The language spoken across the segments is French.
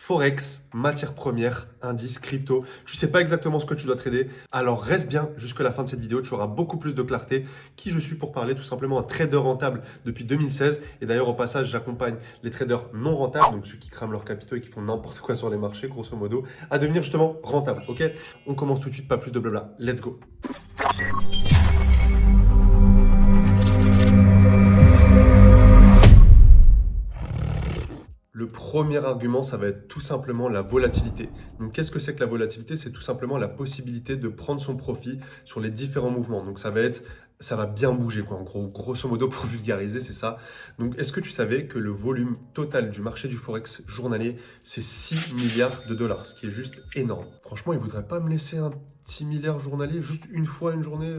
Forex, matières premières, indices, crypto. Tu sais pas exactement ce que tu dois trader. Alors reste bien jusqu'à la fin de cette vidéo. Tu auras beaucoup plus de clarté. Qui je suis pour parler tout simplement un trader rentable depuis 2016. Et d'ailleurs, au passage, j'accompagne les traders non rentables, donc ceux qui crament leurs capitaux et qui font n'importe quoi sur les marchés, grosso modo, à devenir justement rentables. Ok? On commence tout de suite, pas plus de blabla. Let's go. Le premier argument, ça va être tout simplement la volatilité. Donc, qu'est-ce que c'est que la volatilité? C'est tout simplement la possibilité de prendre son profit sur les différents mouvements. Donc, ça va bien bouger, quoi. En gros, grosso modo, pour vulgariser, c'est ça. Donc, est-ce que tu savais que le volume total du marché du Forex journalier, c'est 6 milliards de dollars, ce qui est juste énorme. Franchement, ils ne voudraient pas me laisser un petit milliard journalier, juste une fois une journée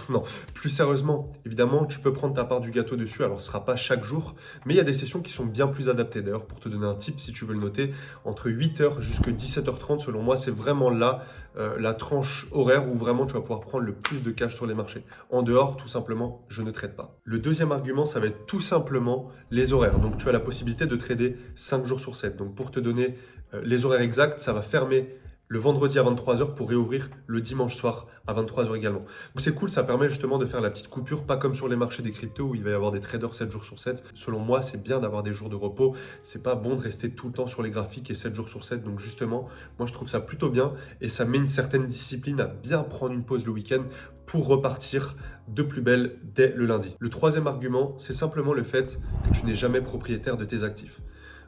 Non, plus sérieusement, évidemment, tu peux prendre ta part du gâteau dessus. Alors, ce ne sera pas chaque jour, mais il y a des sessions qui sont bien plus adaptées. D'ailleurs, pour te donner un tip, si tu veux le noter, entre 8h jusqu'à 17h30, selon moi, c'est vraiment là la tranche horaire où vraiment tu vas pouvoir prendre le plus de cash sur les marchés. En dehors, tout simplement, je ne trade pas. Le deuxième argument, ça va être tout simplement les horaires. Donc, tu as la possibilité de trader 5 jours sur 7. Donc, pour te donner les horaires exacts, ça va fermer le vendredi à 23h pour réouvrir le dimanche soir à 23h également. Donc c'est cool, ça permet justement de faire la petite coupure, pas comme sur les marchés des cryptos où il va y avoir des traders 7 jours sur 7. Selon moi, c'est bien d'avoir des jours de repos. C'est pas bon de rester tout le temps sur les graphiques et 7 jours sur 7. Donc justement, moi je trouve ça plutôt bien et ça met une certaine discipline à bien prendre une pause le week-end pour repartir de plus belle dès le lundi. Le troisième argument, c'est simplement le fait que tu n'es jamais propriétaire de tes actifs.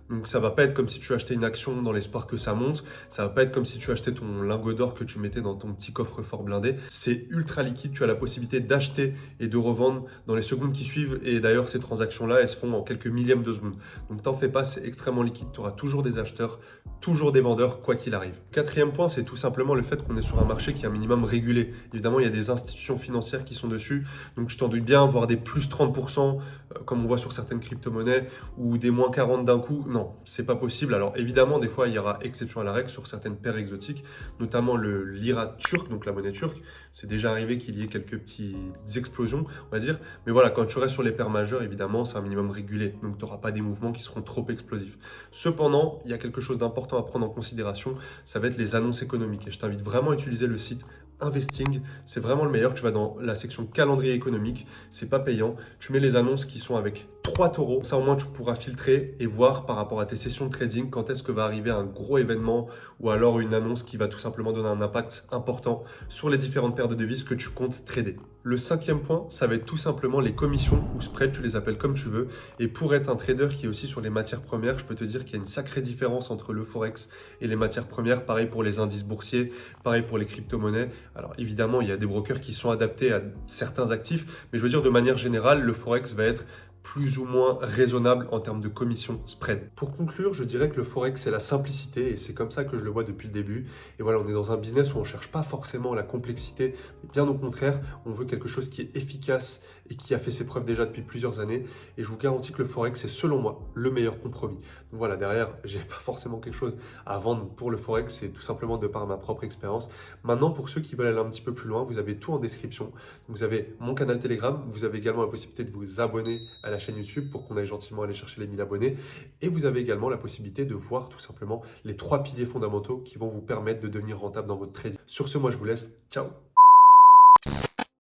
Donc ça va pas être comme si tu achetais une action dans l'espoir que ça monte, ça va pas être comme si tu achetais ton lingot d'or que tu mettais dans ton petit coffre-fort blindé. C'est ultra liquide, tu as la possibilité d'acheter et de revendre dans les secondes qui suivent et d'ailleurs ces transactions-là, elles se font en quelques millièmes de secondes. Donc t'en fais pas, c'est extrêmement liquide, tu auras toujours des acheteurs, toujours des vendeurs, quoi qu'il arrive. Quatrième point, c'est tout simplement le fait qu'on est sur un marché qui est un minimum régulé. Évidemment, il y a des institutions financières qui sont dessus, donc tu t'en doutes bien, voir des plus 30%, comme on voit sur certaines crypto-monnaies, ou des moins 40 d'un coup, non, c'est pas possible. Alors évidemment, des fois, il y aura exception à la règle sur certaines paires exotiques, notamment le lira turc, donc la monnaie turque. C'est déjà arrivé qu'il y ait quelques petites explosions, on va dire. Mais voilà, quand tu restes sur les paires majeures, évidemment, c'est un minimum régulé. Donc tu n'auras pas des mouvements qui seront trop explosifs. Cependant, il y a quelque chose d'important à prendre en considération, ça va être les annonces économiques. Et je t'invite vraiment à utiliser le site Investing, c'est vraiment le meilleur. Tu vas dans la section calendrier économique, c'est pas payant. Tu mets les annonces qui sont avec 3 taureaux. Ça, au moins, tu pourras filtrer et voir par rapport à tes sessions de trading quand est-ce que va arriver un gros événement ou alors une annonce qui va tout simplement donner un impact important sur les différentes paires de devises que tu comptes trader. Le cinquième point, ça va être tout simplement les commissions ou spread, tu les appelles comme tu veux. Et pour être un trader qui est aussi sur les matières premières, je peux te dire qu'il y a une sacrée différence entre le Forex et les matières premières. Pareil pour les indices boursiers, pareil pour les crypto-monnaies. Alors évidemment, il y a des brokers qui sont adaptés à certains actifs, mais je veux dire de manière générale, le Forex va être plus ou moins raisonnable en termes de commission spread. Pour conclure, je dirais que le Forex, c'est la simplicité et c'est comme ça que je le vois depuis le début. Et voilà, on est dans un business où on ne cherche pas forcément la complexité, mais bien au contraire, on veut quelque chose qui est efficace et qui a fait ses preuves déjà depuis plusieurs années. Et je vous garantis que le Forex, c'est selon moi le meilleur compromis. Donc voilà, derrière, j'ai pas forcément quelque chose à vendre pour le Forex, c'est tout simplement de par ma propre expérience. Maintenant, pour ceux qui veulent aller un petit peu plus loin, vous avez tout en description. Donc, vous avez mon canal Telegram, vous avez également la possibilité de vous abonner à la chaîne YouTube pour qu'on aille gentiment aller chercher les 1000 abonnés. Et vous avez également la possibilité de voir tout simplement les 3 piliers fondamentaux qui vont vous permettre de devenir rentable dans votre trading. Sur ce, moi je vous laisse. Ciao!